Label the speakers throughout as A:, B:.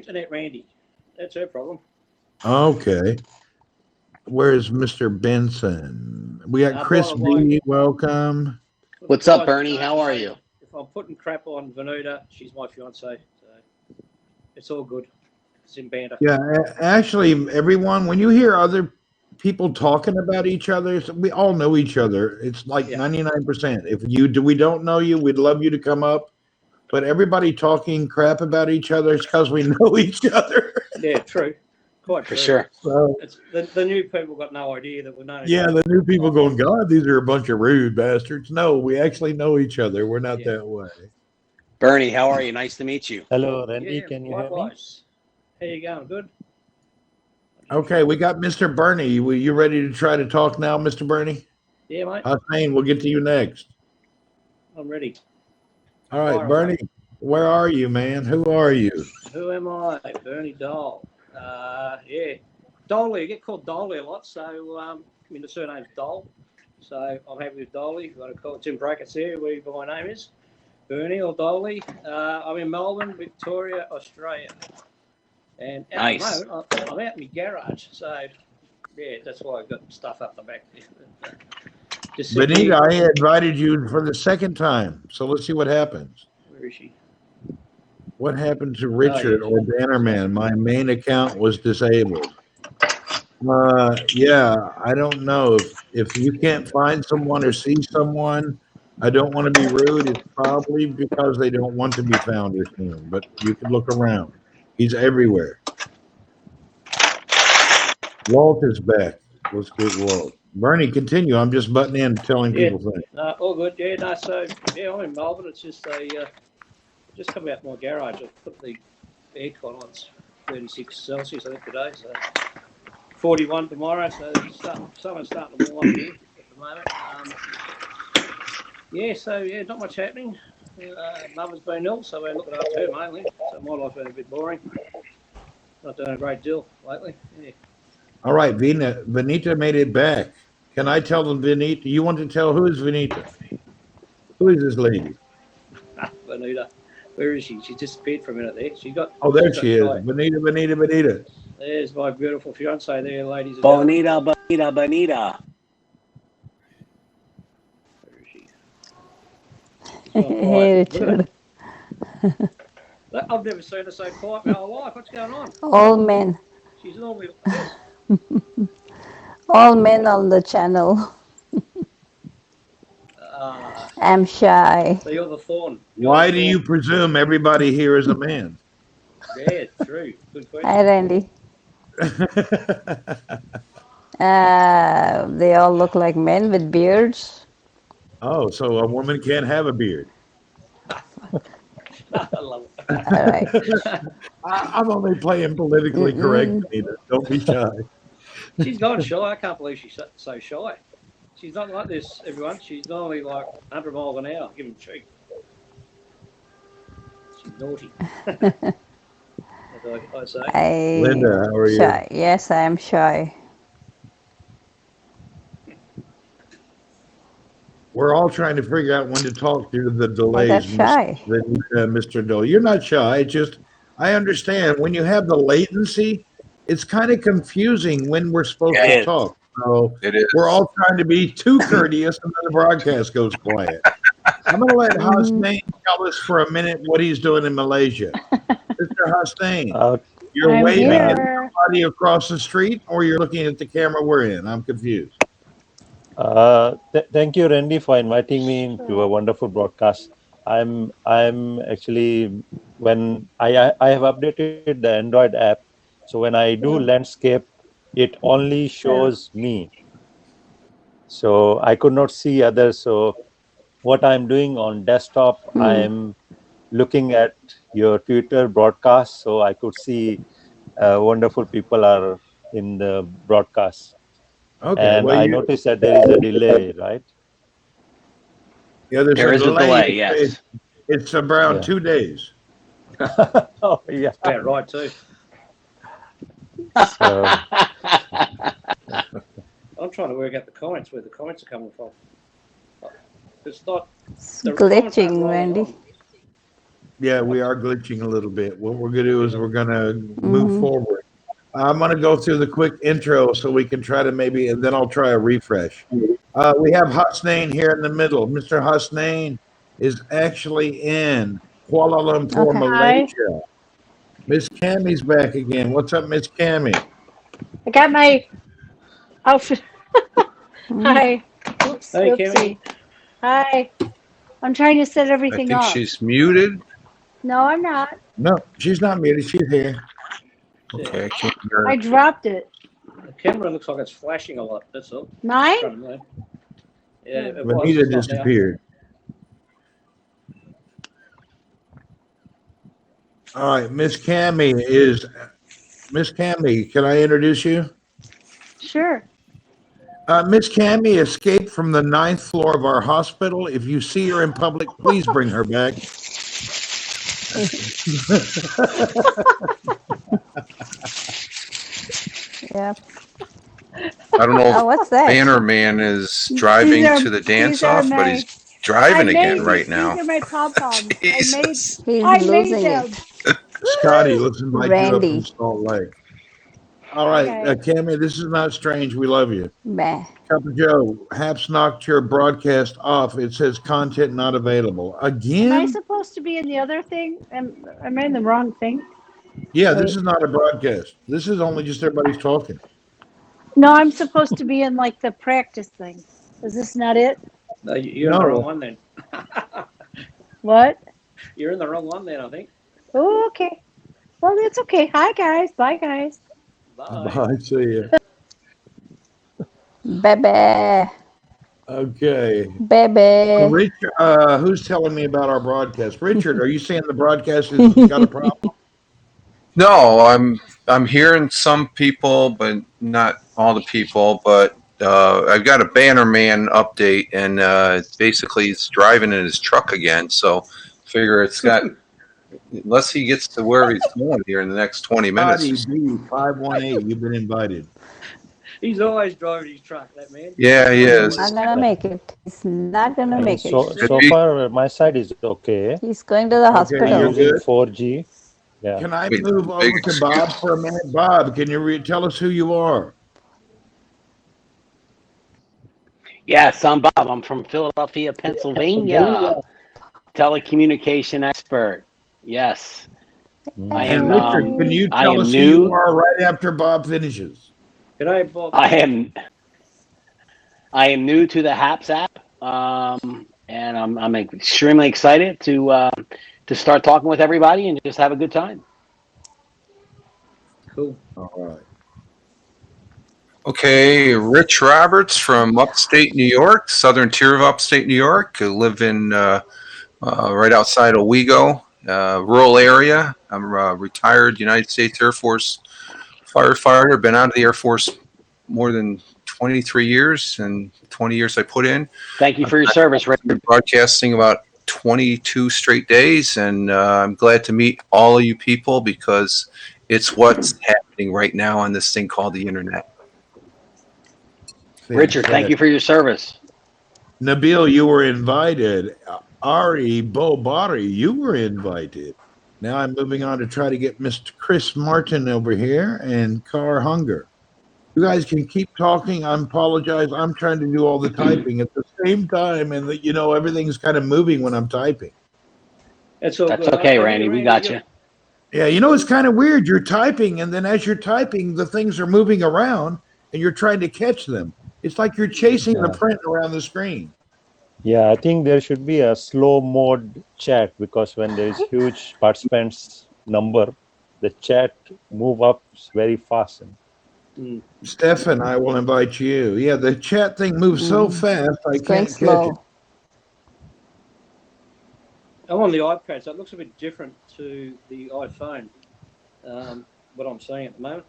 A: internet, Randy. That's her problem.
B: Okay. Where's Mr. Benson? We got
A: By
B: Chris
A: the way,
B: B. Welcome.
A: for the
C: What's up,
A: guys that
C: Bernie?
A: don't
C: How are
A: know,
C: you?
A: if I'm putting crap on Venuta, she's my fiance, so it's all good. It's in banter.
B: Yeah, actually, everyone, when you hear other people talking about each other, we all know each other. It's like
A: Yeah.
B: 99%. If we don't know you, we'd love you to come up. But everybody talking crap about each other is because we know each other.
A: Yeah, true. Quite
C: For
A: true.
C: sure.
B: So,
A: It's the new people got no idea that we've known each
B: yeah,
A: other.
B: the new people going, God, these are a bunch of rude bastards. No, we actually know each other. We're not
A: Yeah.
B: that way.
C: Bernie, how are you? Nice to meet you.
D: Hello, Randy.
A: Yeah,
D: Can you hear me?
A: likewise. How you going? Good?
B: Okay, we got Mr. Bernie. You ready to try to talk now, Mr. Bernie?
A: Yeah, mate.
B: Hussein, we'll get to you next.
A: I'm ready.
B: All right,
A: Fire
B: Bernie,
A: away.
B: where are you, man? Who are you?
A: Who am I? Bernie Dole. Yeah. Dolly. I get called Dolly a lot, so I mean the surname's Dole. So I'm happy with Dolly. If you want to call it, it's in brackets there, whatever my name is. Bernie or Dolly. I'm in Melbourne, Victoria, Australia. And at
C: Nice.
A: the moment, I'm out in my garage. So, yeah, that's why I've got stuff up the back there. Just sitting
B: Benita,
A: here.
B: I invited you for the second time, so let's see what happens.
A: Where is she?
B: What happened to Richard or Bannerman? My main account was disabled. Yeah, I don't know. If you can't find someone or see someone, I don't want to be rude. It's probably because they don't want to be found or seen, but you can look around. He's everywhere. Walt is back. Let's get Walt. Bernie, continue. I'm just butting in, telling
A: Yeah.
B: people things.
A: All good. Yeah, no, so, yeah, I'm in Melbourne. It's just just come out my garage. I put the aircon on. It's 36 Celsius, I think, today. So 41 tomorrow. So summer's starting to warm up here at the moment. Yeah, so, yeah, not much happening. Mother's been ill, so we're looking after her mainly. So my life's been a bit boring. Not doing a great deal lately. Yeah.
B: All right, Venita made it back. Can I tell them Venita? You want to tell who is Venita? Who is this lady?
A: Benita. Where is she? She disappeared for a minute there. She got.
B: Oh, there
A: she
B: she is.
A: got shy.
B: Benita.
A: There's my beautiful fiance there, ladies and gentlemen.
C: Bonita.
A: Where is she?
E: Hey, Richard.
A: I've never seen her so quiet my whole life. What's going on?
E: All men.
A: She's normally.
E: All men on the channel. I'm shy.
A: So you're the thorn.
B: Why do you presume everybody here is a man?
A: Yeah, true. Good question.
E: Hi, Randy. They all look like men with beards.
B: Oh, so a woman can't have a beard.
A: I love it.
E: All right.
B: I'm only playing politically correct, Benita. Don't be shy.
A: She's gone shy. I can't believe she's so shy. She's not like this, everyone. She's normally like 100 miles an hour. Give him a treat. She's naughty. As I say.
B: Linda, how are you?
E: Shy. Yes, I am shy.
B: We're all trying to figure out when to talk due to the delays.
E: That's shy.
B: Mr. Dole, you're not shy. It's just I understand when you have the latency, it's kind of confusing when we're supposed to talk. So we're all trying to be too courteous, and then the broadcast goes quiet. I'm going to let Hussein tell us for a minute what he's doing in Malaysia. Mr. Hussein, you're
F: I'm
B: waving at
F: here.
B: somebody across the street, or you're looking at the camera we're in? I'm confused.
D: Thank you, Randy, for inviting me to a wonderful broadcast. I'm actually when I have updated the Android app, so when I do landscape, it only shows me. So I could not see others. So what I'm doing on desktop, I'm looking at your Twitter broadcast, so I could see wonderful people are in the broadcast.
B: Okay,
D: And
B: well,
D: I noticed that there is a delay, right?
B: Yeah,
C: There is a delay, yes.
B: It's around 2 days.
D: Oh, yeah.
A: Yeah, right too.
D: So,
A: I'm trying to work out the comments, where the comments are coming from. It's not
E: It's glitching, Randy.
B: Yeah, we are glitching a little bit. What we're going to do is we're going to move
E: Mm-hmm.
B: forward. I'm going to go through the quick intro so we can try to maybe, and then I'll try a refresh. We have Husnain here in the middle. Mr. Husnain is actually in Kuala Lumpur,
E: Okay.
B: Malaysia. Miss Cammie's back again. What's up, Miss Cammie?
F: I got my outfit.
E: Mm-hmm.
F: Hi. Oops,
A: Hey,
F: oopsie.
A: Kimmy.
F: Hi. I'm trying to set
G: I
F: everything
G: think
F: up.
G: she's muted.
F: No, I'm not.
B: No, she's not muted. She's here.
G: Okay, I can't hear
F: I
G: her.
F: dropped it.
A: The camera looks like it's flashing a lot. That's all.
F: Mine?
A: From there. Yeah, it was.
B: Vanita
A: It's not now.
B: disappeared. All right, Miss Cammie, can I introduce you?
F: Sure.
B: Miss Cammie escaped from the 9th floor of our hospital. If you see her in public, please bring her back.
E: Yeah.
G: I don't know
E: Oh, what's that?
G: if Banner Man is driving
F: These are-
G: to the dance
F: these are
G: off, but
F: my-
G: he's driving
F: I
G: again
F: made
G: right
F: these,
G: now.
F: These are my pom-poms.
G: Jesus.
E: He's
F: I made
E: losing
F: them.
E: it.
B: Scotty, let's invite you up
E: Randy.
B: from Salt Lake. All right,
F: Okay.
B: Cammie, this is not strange. We love you.
E: Meh.
B: Cup of Joe, Happs knocked your broadcast off. It says content not available.
F: Am I
B: Again?
F: supposed to be in the other thing? Am I in the wrong thing?
B: Yeah, this is not a broadcast. This is only just everybody's talking.
F: No, I'm supposed to be in like the practice thing. Is this not it?
A: No, you're in the
B: No.
A: wrong one then.
F: What?
A: You're in the wrong one then, I think.
F: Oh, okay. Well, it's okay. Hi, guys. Bye, guys.
A: Bye.
B: I see you.
E: Baby.
B: Okay.
E: Baby.
B: Richard, who's telling me about our broadcast? Richard, are you saying the broadcast has got a problem?
G: No, I'm hearing some people, but not all the people. But I've got a Banner Man update, and basically he's driving in his truck again. So figure it's got unless he gets to where he's going here in the next 20 minutes.
B: Scotty B518, you've been invited.
A: He's always driving his truck, that man.
G: Yeah, he is.
E: Not gonna make it. He's not gonna make it.
D: So far, my side is okay.
E: He's going to the
B: you're
E: hospital.
B: good.
D: Using 4G. Yeah.
B: Can I
G: Big-
B: move over
G: big
B: to Bob for a minute? Bob, can you tell us who you are?
C: Yes, I'm Bob. I'm from Philadelphia, Pennsylvania. Telecommunication expert. Yes. I
B: And
C: am.
B: Richard, can you
C: I
B: tell
C: am
B: us who
C: new.
B: you are right after Bob finishes?
A: G'day, Bob.
C: I am new to the Happs app, and I'm extremely excited to start talking with everybody and just have a good time.
A: Cool.
B: All right.
G: Okay, Rich Roberts from upstate New York, southern tier of upstate New York. I live in right outside Owego, rural area. I'm a retired United States Air Force firefighter. Been out of the Air Force more than 23 years, and 20 years I put in.
C: Thank you for your service, Rick.
G: Been broadcasting about 22 straight days, and I'm glad to meet all of you people because it's what's happening right now on this thing called the internet.
C: Richard, thank you for your service.
B: Nabil, you were invited. Ari Bobari, you were invited. Now I'm moving on to try to get Mr. Chris Martin over here and Car Hunger. You guys can keep talking. I apologize. I'm trying to do all the typing at the same time, and everything's kind of moving when I'm typing.
A: That's all
C: That's
A: good.
C: okay, Randy. We got you.
B: Yeah, it's kind of weird. You're typing, and then as you're typing, the things are moving around, and you're trying to catch them. It's like you're chasing the print around the screen.
D: Yeah, I think there should be a slow mode chat because when there is huge participants number, the chat move up very fast.
B: Stefan, I will invite you. Yeah, the chat thing moves so fast, I
E: It's going
B: can't catch it.
E: slow.
A: I'm on the iPad, so it looks a bit different to the iPhone. What I'm seeing at the moment.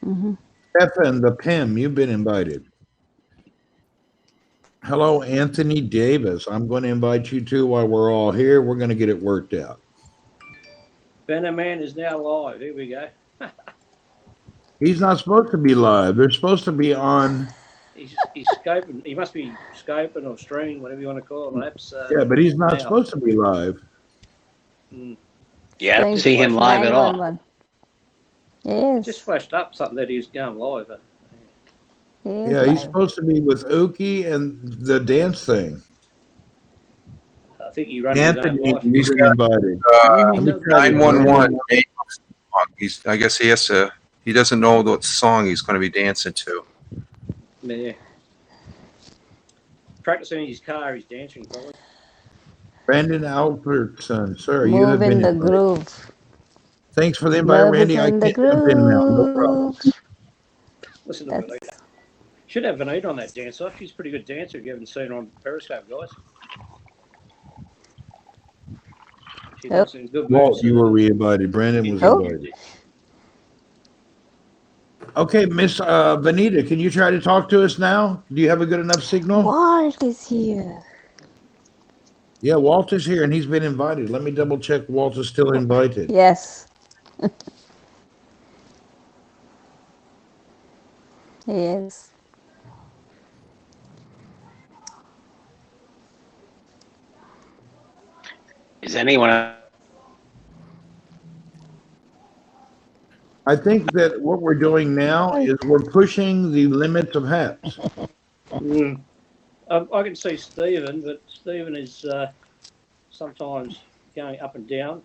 E: Mm-hmm.
B: Stefan, the PIM, you've been invited. Hello, Anthony Davis. I'm going to invite you too while we're all here. We're going to get it worked out.
A: Banner Man is now live. Here we go.
B: He's not supposed to be live. They're supposed to be on.
A: He's scoping. He must be scoping or streaming, whatever you want to call it. Perhaps,
B: Yeah, but he's not
A: now.
B: supposed to be live.
C: Yeah, I don't see him live at all.
E: 911.
A: It just
E: Yes.
A: flashed up something that he's going live.
E: He is
B: Yeah, he's
E: live.
B: supposed to be with Oki and the dance thing.
A: I think he runs his own
B: Anthony,
A: life.
B: he's been invited.
A: He does
G: 911. He's. I guess he has to. He doesn't know what song he's going to be dancing to.
A: Yeah. Practicing in his car, he's dancing probably.
B: Brandon Albertson, sir, you have
E: Move in
B: been
E: the
B: invited.
E: groove.
B: Thanks for the invite,
E: Love is
B: Randy. I
E: in the
B: can't jump in now. No problem.
E: groove.
A: Listen to
E: That's
A: Vanita. Should have Vanita on that dance off. She's a pretty good dancer if you haven't seen her on Periscope, guys. She does some good
B: Walt,
A: moves.
B: you were re-invited. Brandon was
E: Oh.
B: invited. Okay, Miss Vanita, can you try to talk to us now? Do you have a good enough signal?
E: Walt is here.
B: Yeah, Walt is here and he's been invited. Let me double check Walt is still invited.
E: Yes. He is.
C: Is anyone?
B: I think that what we're doing now is we're pushing the limits of Happs.
A: I can see Stephen, but Stephen is sometimes going up and down,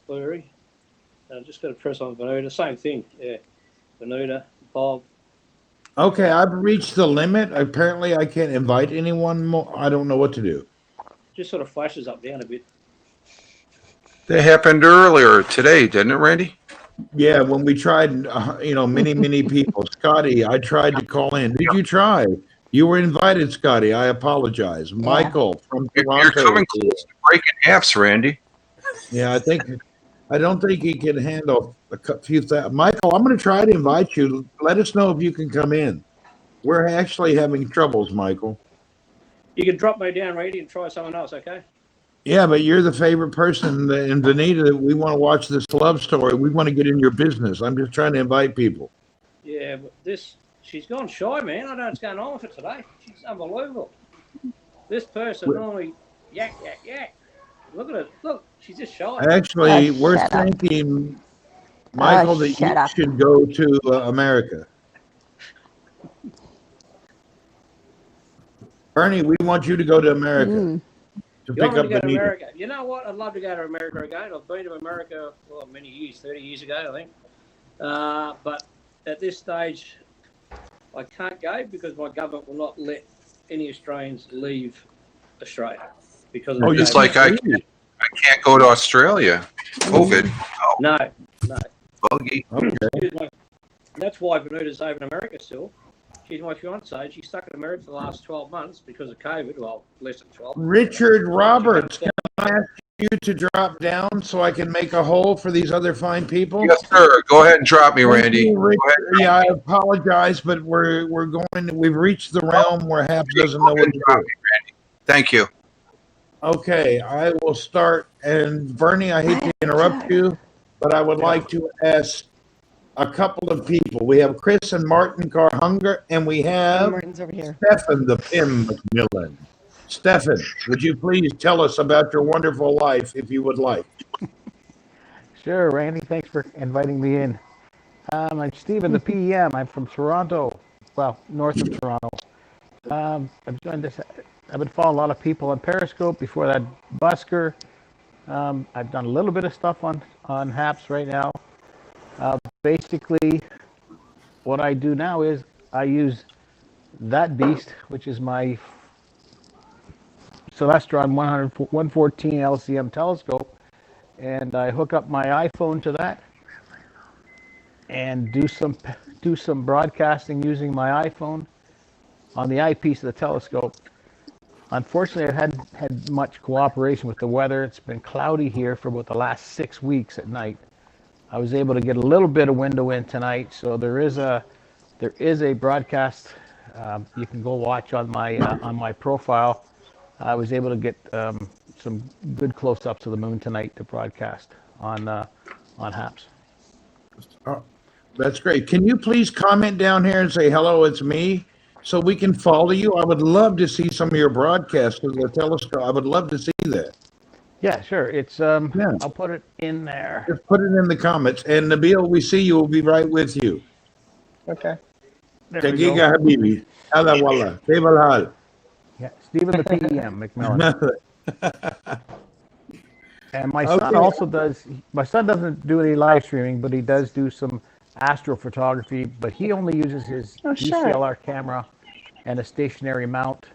A: blurry. I've just got to press on Vanita. Same thing, yeah. Vanita, Bob.
B: Okay, I've reached the limit. Apparently, I can't invite anyone more. I don't know what to do.
A: Just sort of flashes up down a bit.
G: That happened earlier today, didn't it, Randy?
B: Yeah, when we tried, many people. Scotty, I tried to call in. Did you try? You were invited, Scotty. I apologize. Yeah. Michael from Toronto.
G: You're coming close to breaking Happs, Randy.
B: Yeah, I don't think he can handle a few thousand. Michael, I'm going to try to invite you. Let us know if you can come in. We're actually having troubles, Michael.
A: You can drop me down, Randy, and try someone else, okay?
B: Yeah, but you're the favorite person in Vanita. We want to watch this love story. We want to get in your business. I'm just trying to invite people.
A: Yeah, but she's gone shy, man. I don't know what's going on with her today. She's unbelievable. This person normally yak. Look at her. Look, she's just shy.
B: Actually, we're thinking, Michael, that you should go to America. Bernie, we want you to go to America. To pick up
A: to America. You know what? I'd love to go to America again. I've been to America many years, 30 years ago, I think. But at this stage, I can't go because my government will not let any Australians leave Australia. Because of
G: just like I can't go to Australia. COVID.
A: No.
G: Buggy.
B: Okay.
A: That's why Vanita's over in America still. She's my fiance. She's stuck in America for the last 12 months because of COVID. Well, less than 12.
B: Richard Roberts, can I ask you to drop down so I can make a hole for these other fine people?
G: Yes, sir. Go ahead and drop me, Randy.
B: Yeah, I apologize, but we've reached the realm where Happs doesn't know what to do.
G: Thank you.
B: Okay, I will start. And Bernie, I hate to interrupt you, but I would like to ask a couple of people. We have Chris and Martin Carhunger, and we have Stefan the Pim McMillan. Stefan, would you please tell us about your wonderful life, if you would like?
H: Sure, Randy. Thanks for inviting me in. I'm Stephen the PM. I'm from Toronto, well, north of Toronto. I've joined this. I've been following a lot of people on Periscope. Before that, Busker. I've done a little bit of stuff on Happs right now. Basically, what I do now is I use that beast, which is my Celestron 114 LCM telescope, and I hook up my iPhone to that and do some broadcasting using my iPhone on the eyepiece of the telescope. Unfortunately, I hadn't had much cooperation with the weather. It's been cloudy here for about the last 6 weeks at night. I was able to get a little bit of window in tonight, so there is a broadcast you can go watch on my profile. I was able to get some good close-ups of the moon tonight to broadcast on Happs.
B: Oh, that's great. Can you please comment down here and say hello, it's me, so we can follow you? I would love to see some of your broadcasts of the telescope. I would love to see that.
H: Yeah, sure. It's
B: Yeah,
H: I'll put it in there.
B: just put it in the comments. And Nabil, we see you. We'll be right with you.
I: Okay.
H: There we go.
B: Dagiga Habibi. Hala wala. Kayf al
H: Yeah, Stephen the PEM McMillan.
B: hal?
H: And my son
B: Okay.
H: also does. My son doesn't do any live streaming, but he does do some astrophotography. But he only uses his
F: Oh, sure.
H: DSLR camera and a stationary mount.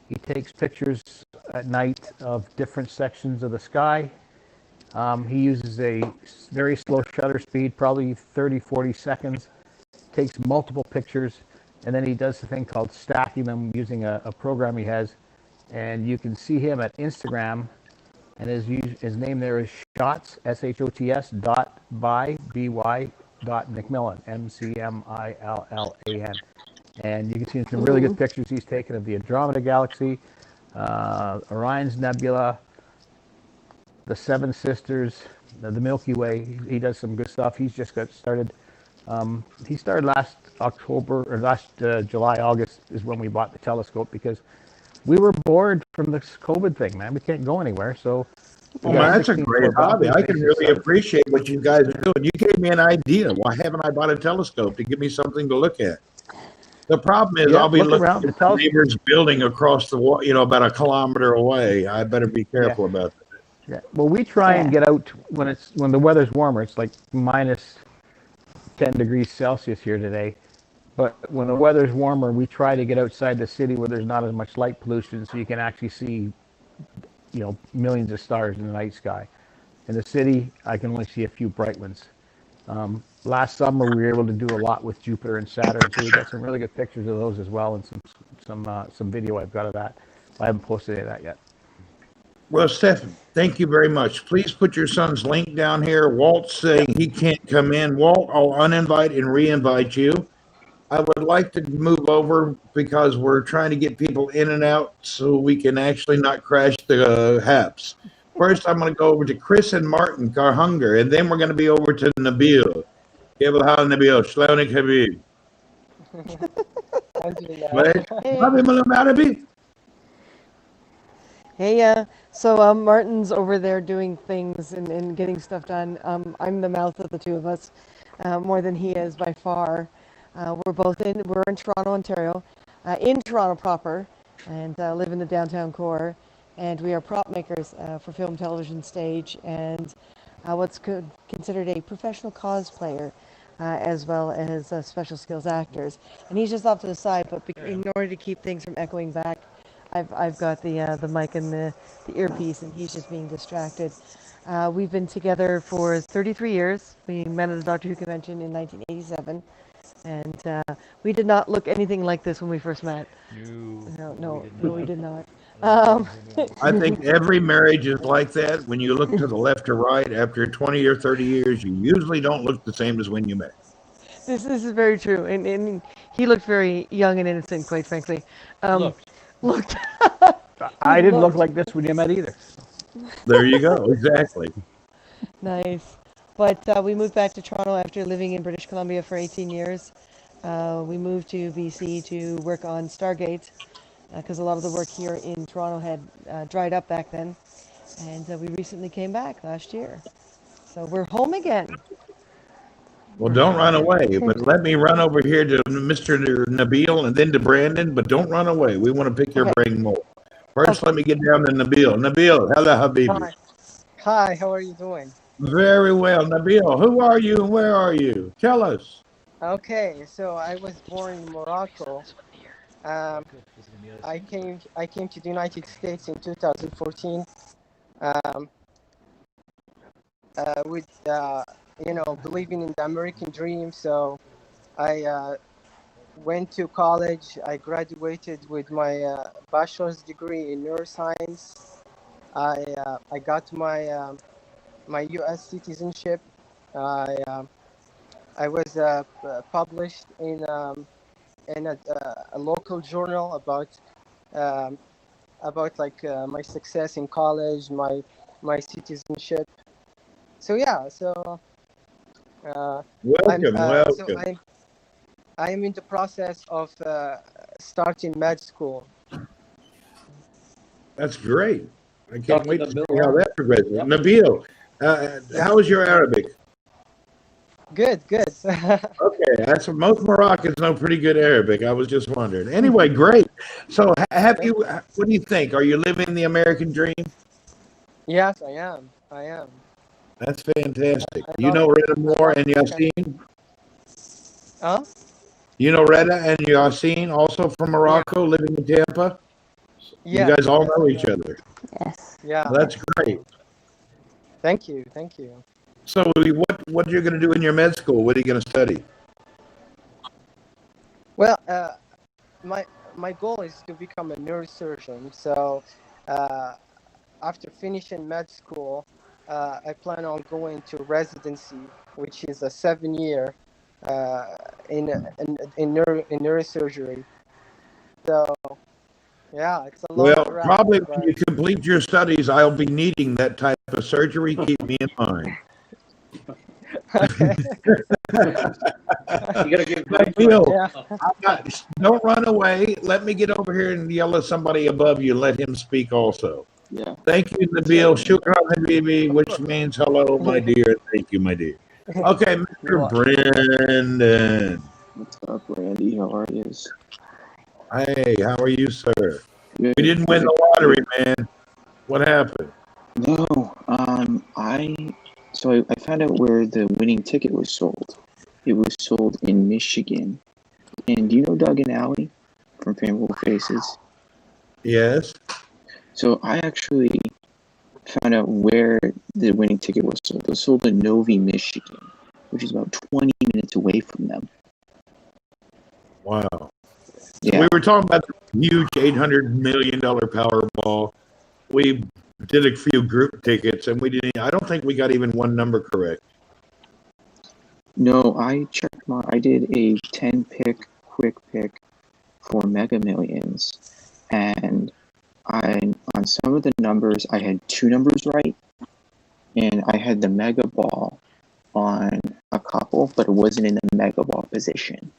H: He takes pictures at night of different sections of the sky. He uses a very slow shutter speed, probably 30, 40 seconds, takes multiple pictures, and then he does the thing called stacking them using a program he has. And you can see him at Instagram, and his name there is Shots, SHOTS, by, dot McMillan, MCMILLAN. And you can see some really good pictures he's taken of the Andromeda Galaxy, Orion's Nebula, the Seven Sisters, the Milky Way. He does some good stuff. He's just got started. He started last October or last July, August is when we bought the telescope because we were bored from this COVID thing, man. We can't go anywhere. So
B: Well, man, that's a great hobby. I can really appreciate what you guys are doing. You gave me an idea. Why haven't I bought a telescope to give me something to look at? The problem is I'll be looking at the neighbor's building across the wall, about a kilometer away. I better be careful about that.
H: Yeah. Well, we try and get out when the weather's warmer. It's like minus 10 degrees Celsius here today. But when the weather's warmer, we try to get outside the city where there's not as much light pollution, so you can actually see, millions of stars in the night sky. In the city, I can only see a few bright ones. Last summer, we were able to do a lot with Jupiter and Saturn, so we got some really good pictures of those as well, and some video I've got of that. I haven't posted any of that yet.
B: Well, Stephen, thank you very much. Please put your son's link down here. Walt's saying he can't come in. Walt, I'll uninvite and re-invite you. I would like to move over because we're trying to get people in and out so we can actually not crash the Happs. First, I'm going to go over to Chris and Martin Carhunger, and then we're going to be over to Nabil. Kayf al hal Nabil? Shlonik Habib.
J: Hey, so Martin's over there doing things and getting stuff done. I'm the mouth of the two of us, more than he is by far. We're in Toronto, Ontario, in Toronto proper, and live in the downtown core. And we are prop makers for film, television, stage, and what's considered a professional cosplayer, as well as special skills actors. And he's just off to the side, but in order to keep things from echoing back, I've got the mic and the earpiece, and he's just being distracted. We've been together for 33 years. We met at the Doctor Who convention in 1987, and we did not look anything like this when we first met. No, we did not.
B: I think every marriage is like that. When you look to the left or right, after 20 or 30 years, you usually don't look the same as when you met.
J: This is very true, and he looked very young and innocent, quite frankly. Looked.
H: I didn't look like this when you met either.
B: There you go. Exactly.
J: Nice. But we moved back to Toronto after living in British Columbia for 18 years. We moved to BC to work on Stargate because a lot of the work here in Toronto had dried up back then. And we recently came back last year. So we're home again.
B: Well, don't run away, but let me run over here to Mr. Nabil and then to Brandon, but don't run away. We want to pick your brain more. First, let me get down to Nabil. Nabil, hello, Habibi.
I: Hi, how are you doing?
B: Very well. Nabil, who are you and where are you? Tell us.
I: Okay, so I was born in Morocco. I came to the United States in 2014 with believing in the American dream. So I went to college. I graduated with my bachelor's degree in neuroscience. I got my my U.S. citizenship. I was published in a local journal about my success in college, my citizenship. So yeah, so
B: welcome.
I: I am in the process of starting med school.
B: That's great. I can't
A: Dr.
B: wait to see
A: Nabil.
B: how that progresses.
A: Yep.
B: Nabil, how is your Arabic?
I: Good, good.
B: Okay, that's most Moroccans know pretty good Arabic. I was just wondering. Anyway, great. So, have you? What do you think? Are you living the American dream?
I: Yes, I am. I am.
B: That's fantastic.
I: I
B: You
I: love
B: know
I: it.
B: Reda
I: I
B: Moore
I: love
B: and
I: this country.
B: Yassine?
I: Huh?
B: You know Reda and Yassine, also from
I: Yeah.
B: Morocco, living in Tampa? You
I: Yes,
B: guys all
I: yes,
B: know
I: I
B: each
I: know.
B: other.
E: Yes.
I: Yeah.
B: Well, that's great.
I: Thank you. Thank you.
B: So, what are you going to do in your med school? What are you going to study?
I: Well, my goal is to become a neurosurgeon. So, uh, after finishing med school, I plan on going to residency, which is a 7 year in neurosurgery. So, yeah, it's a long
B: Well,
I: drive,
B: probably when you
I: but
B: complete your studies, I'll be needing that type of surgery. Keep me in mind.
I: okay.
A: You got to give me
B: Nabil,
I: Yeah.
B: don't run away. Let me get over here and yell at somebody above you. Let him speak also.
K: Yeah.
B: Thank you, Nabil. Shukran, Habibi, which means hello, my dear. Thank you, my dear. Okay,
I: You're
B: Mr. Brendan.
K: What's up, Randy? How are you?
B: Hey, how are you, sir?
K: Good.
B: We didn't win the lottery, man. What happened?
K: No, I found out where the winning ticket was sold. It was sold in Michigan. And do you know Doug and Allie from Family Faces?
B: Yes.
K: So I actually found out where the winning ticket was sold. It was sold in Novi, Michigan, which is about 20 minutes away from them.
B: Wow. So
K: Yeah.
B: we were talking about the huge $800 million Powerball. We did a few group tickets, and I don't think we got even one number correct.
K: No, I did a 10-pick quick pick for Mega Millions, and on some of the numbers, I had 2 numbers right, and I had the Mega Ball on a couple, but it wasn't in the Mega Ball position.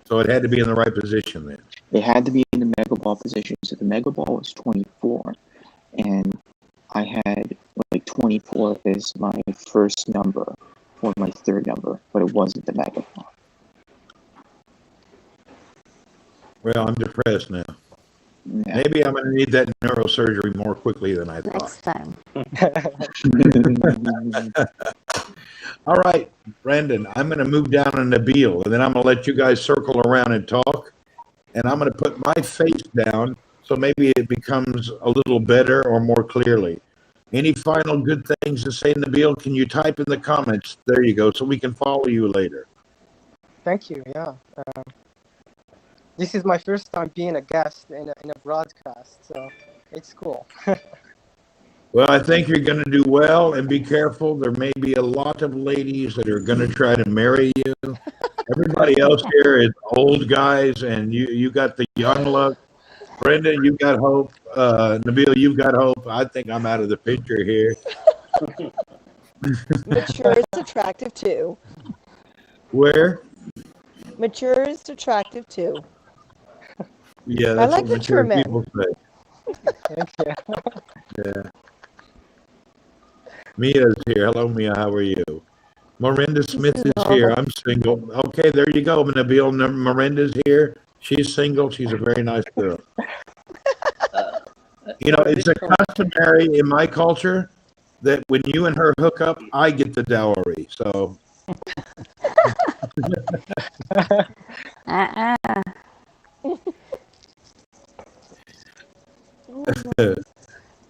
B: So it had to be in the right position then.
K: It had to be in the Mega Ball position, so the Mega Ball was 24, and I had like 24 as my first number or my third number, but it wasn't the Mega Ball.
B: Well, I'm depressed now.
K: Yeah.
B: Maybe I'm going to need that neurosurgery more quickly than I thought.
E: Next time.
B: All right, Brandon, I'm going to move down on Nabil, and then I'm going to let you guys circle around and talk. And I'm going to put my face down so maybe it becomes a little better or more clearly. Any final good things to say, Nabil? Can you type in the comments? There you go, so we can follow you later.
I: Thank you. Yeah. This is my first time being a guest in a broadcast, so it's cool.
B: Well, I think you're going to do well, and be careful. There may be a lot of ladies that are going to try to marry you. Everybody else here is old guys, and you got the young look. Brenda, you got hope. Nabil, you've got hope. I think I'm out of the picture here.
J: Mature is attractive too.
B: Where?
J: Mature is attractive too.
B: Yeah, that's
J: like
B: what mature
J: mature men.
B: people say.
I: Thank you.
B: Yeah. Mia's here. Hello, Mia. How are you? Miranda Smith is here. I'm single. Okay, there you go. Nabil, Miranda's here. She's single. She's a very nice girl. You know, it's a customary in my culture that when you and her hook up, I get the dowry. So.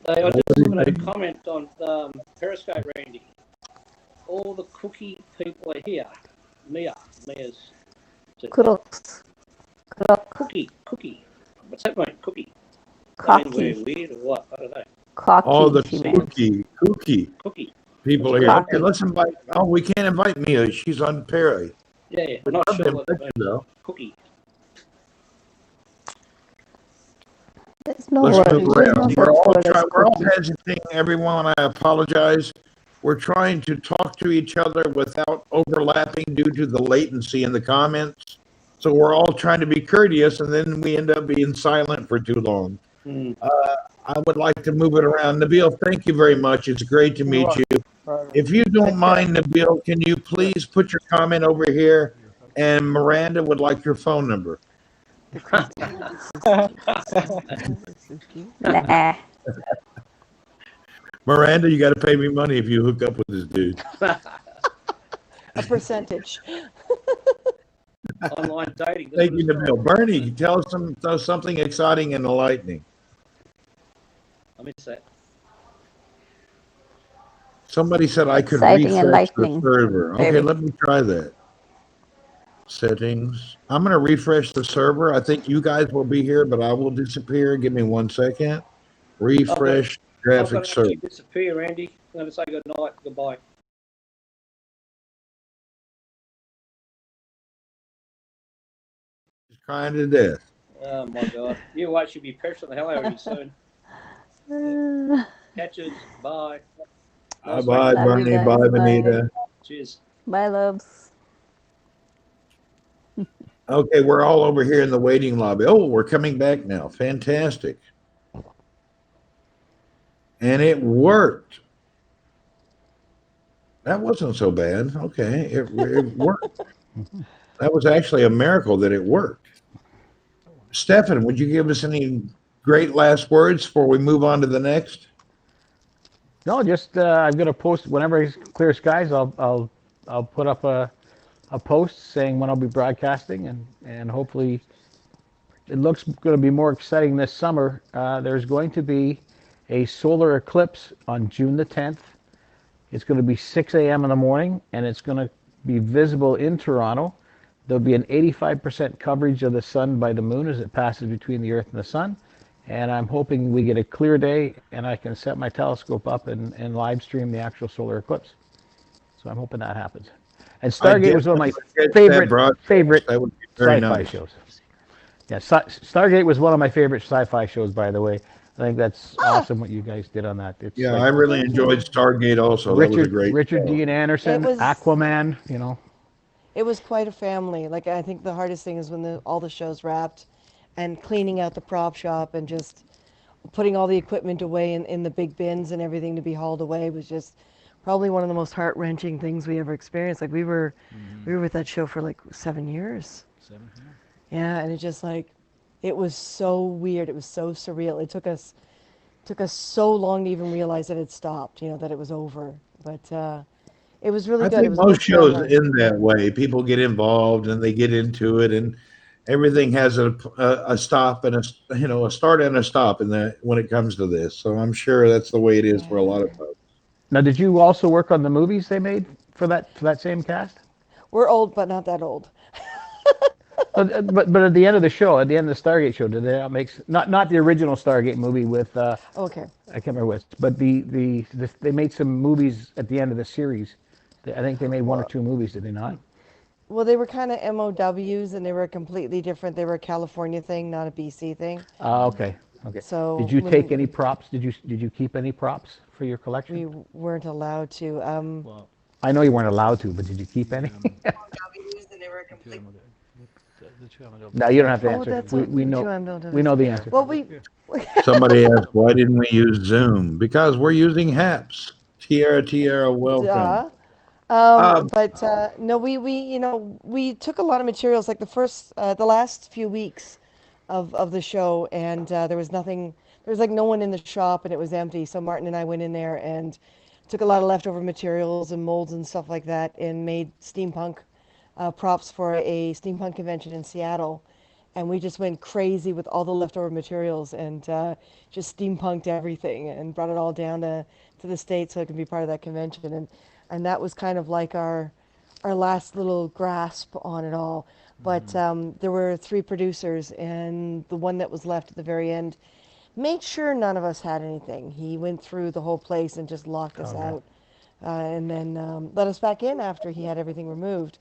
A: I just wanted to comment on Periscope, Randy. All the cookie people are here. Mia's.
E: Crooks.
A: Cookie. What's that mean? Cookie.
E: Cocky.
A: I mean, we're weird or what? I don't know.
E: Cocky.
B: All the
E: she meant.
B: cookie people are here. Okay, let's invite. Oh, we can't invite Mia. She's on Perry.
A: Yeah,
B: But
A: not
B: love
A: sure
B: them
A: what
B: pictures, though.
A: cookie.
E: There's no
B: Let's
E: word.
B: move
E: There's
B: around.
E: no
B: We're
E: such
B: all,
E: word as
B: we're all
E: cookie.
B: hesitating, everyone. I apologize. We're trying to talk to each other without overlapping due to the latency in the comments. So we're all trying to be courteous, and then we end up being silent for too long. I would like to move it around. Nabil, thank you very much. It's great to meet you. If you don't mind, Nabil, can you please put your comment over here? And Miranda would like your phone number.
E: Nah.
B: Miranda, you got to pay me money if you hook up with this dude.
J: A percentage.
A: Online dating.
B: Thank you, Nabil. Bernie, tell us something exciting and enlightening.
A: I missed that.
B: Somebody said I could
E: Exciting and
B: refresh the
E: lightning,
B: server. Okay,
E: baby.
B: let me try that. Settings. I'm going to refresh the server. I think you guys will be here, but I will disappear. Give me 1 second. Refresh
A: I'm
B: graphic
A: going to
B: server.
A: actually disappear, Andy. I'm going to say good night, goodbye.
B: Just crying to death.
A: Oh my God! You wait, she'll be perishing the hell out of you soon. Catches. Bye. Nice
B: Bye,
E: Love you
B: Bernie.
E: guys.
B: Bye,
E: Bye.
B: Benita.
A: Cheers.
E: Bye, loves.
B: Okay, we're all over here in the waiting lobby. Oh, we're coming back now. Fantastic. And it worked. That wasn't so bad. Okay, it worked. That was actually a miracle that it worked. Stefan, would you give us any great last words before we move on to the next?
H: No, just I'm gonna post whenever it's clear skies. I'll put up a post saying when I'll be broadcasting, and hopefully it looks going to be more exciting this summer. There's going to be a solar eclipse on June the 10th. It's going to be 6 a.m. in the morning, and it's going to be visible in Toronto. There'll be an 85% coverage of the sun by the moon as it passes between the Earth and the sun. And I'm hoping we get a clear day and I can set my telescope up and live stream the actual solar eclipse. So I'm hoping that happens. And Stargate was one of my favorite sci-fi
B: nice.
H: shows. Yeah, Stargate was one of my favorite sci-fi shows, by the way. I think that's awesome what you guys did on that. It's
B: I really enjoyed Stargate also. That was a great
H: Richard
B: show.
H: Dean Anderson, Aquaman, you know.
J: It was quite a family. Like, I think the hardest thing is when all the shows wrapped and cleaning out the prop shop and just putting all the equipment away in the big bins and everything to be hauled away was just probably one of the most heart-wrenching things we ever experienced. Like, we were with that show for like 7 years.
H: 7 years.
J: Yeah, and it just like, it was so weird. It was so surreal. It took us so long to even realize that it stopped, you know, that it was over. But it was really good.
B: I think most shows end that way. People get involved and they get into it, and everything has a stop and a start and a stop in that when it comes to this. So I'm sure that's the way it is for a lot of folks.
H: Now, did you also work on the movies they made for that same cast?
J: We're old, but not that old.
H: but at the end of the show, at the end of the Stargate show, did they make not the original Stargate movie with
J: okay,
H: I can't remember which, but they made some movies at the end of the series. I think they made one or two movies, did they not?
J: Well, they were kind of MOWs, and they were completely different. They were a California thing, not a BC thing.
H: Okay.
J: So
H: did you take any props? Did you keep any props for your collection?
J: We weren't allowed to.
H: Well, I know you weren't allowed to, but did you keep any? No, you don't have to answer. We know the answer.
J: Well,
B: Somebody asked, why didn't we use Zoom? Because we're using Happs. Tierra, welcome.
J: No, we took a lot of materials, like the last few weeks of the show, and there was nothing. There was like no one in the shop, and it was empty. So Martin and I went in there and took a lot of leftover materials and molds and stuff like that, and made steampunk props for a steampunk convention in Seattle. And we just went crazy with all the leftover materials and just steampunked everything and brought it all down to the States so it could be part of that convention. And that was kind of like our last little grasp on it all. But there were 3 producers, and the one that was left at the very end made sure none of us had anything. He went through the whole place and just locked us out, and then let us back in after he had everything removed,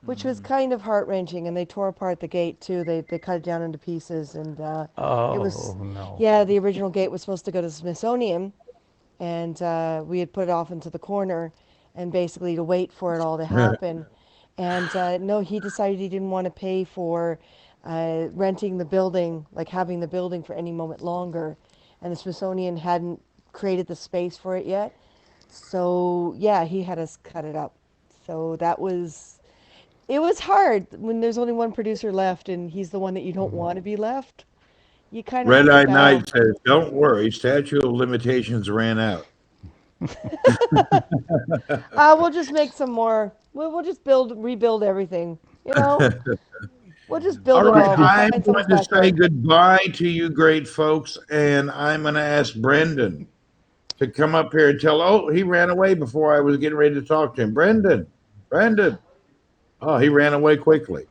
J: which was kind of heart-wrenching. And they tore apart the gate too. They cut it down into pieces, and it was the original gate was supposed to go to the Smithsonian, and we had put it off into the corner, and basically to wait for it all to happen. And no, he decided he didn't want to pay for renting the building, like having the building for any moment longer. And the Smithsonian hadn't created the space for it yet. So yeah, he had us cut it up. So it was hard when there's only one producer left and he's the one that you don't want to be left. You kind of have
B: Red
J: to
B: Eye
J: bow.
B: Knight says, "Don't worry, statute of limitations ran out."
J: We'll just make some more. We'll just rebuild everything. You know, we'll just
B: All
J: build it
B: right,
J: all. We'll
B: I'm
J: find
B: going
J: someone's
B: to say
J: backyard.
B: goodbye to you, great folks, and I'm going to ask Brendan to come up here and tell. Oh, he ran away before I was getting ready to talk to him. Brendan. Oh, he ran away quickly.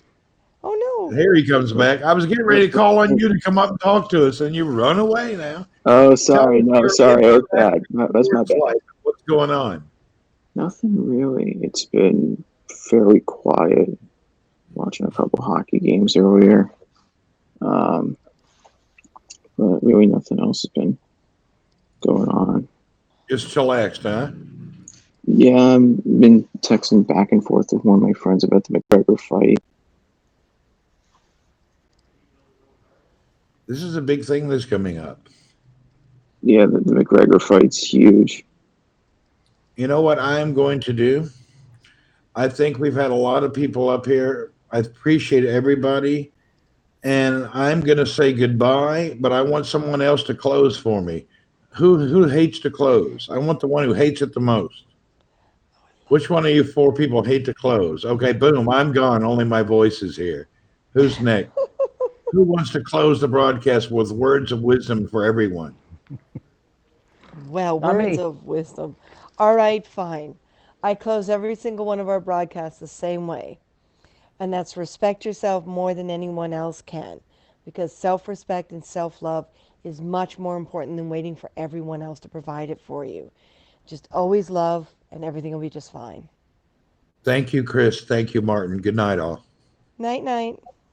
J: Oh no.
B: Here he comes back. I was getting ready to call on you to come up and talk to us, and you run away now.
K: Oh,
B: Tell
K: sorry.
B: us
K: No,
B: your
K: sorry.
B: insight
K: Okay. That's my bad.
B: life. What's going on?
K: Nothing really. It's been fairly quiet. Watching a couple hockey games earlier. But really nothing else has been going on.
B: Just chillaxed, huh?
K: Yeah, I've been texting back and forth with one of my friends about the McGregor fight.
B: This is a big thing that's coming up.
K: Yeah, the McGregor fight's huge.
B: You know what I'm going to do? I think we've had a lot of people up here. I appreciate everybody. And I'm going to say goodbye, but I want someone else to close for me. Who hates to close? I want the one who hates it the most. Which one of you four people hate to close? Okay, boom, I'm gone. Only my voice is here. Who's next? Who wants to close the broadcast with words of wisdom for everyone?
J: Well,
H: Not
J: words
H: me.
J: of wisdom. All right, fine. I close every single one of our broadcasts the same way. And that's respect yourself more than anyone else can. Because self respect and self love is much more important than waiting for everyone else to provide it for you. Just always love, and everything will be just fine.
B: Thank you, Chris. Thank you, Martin. Good night, all.
J: Night, night.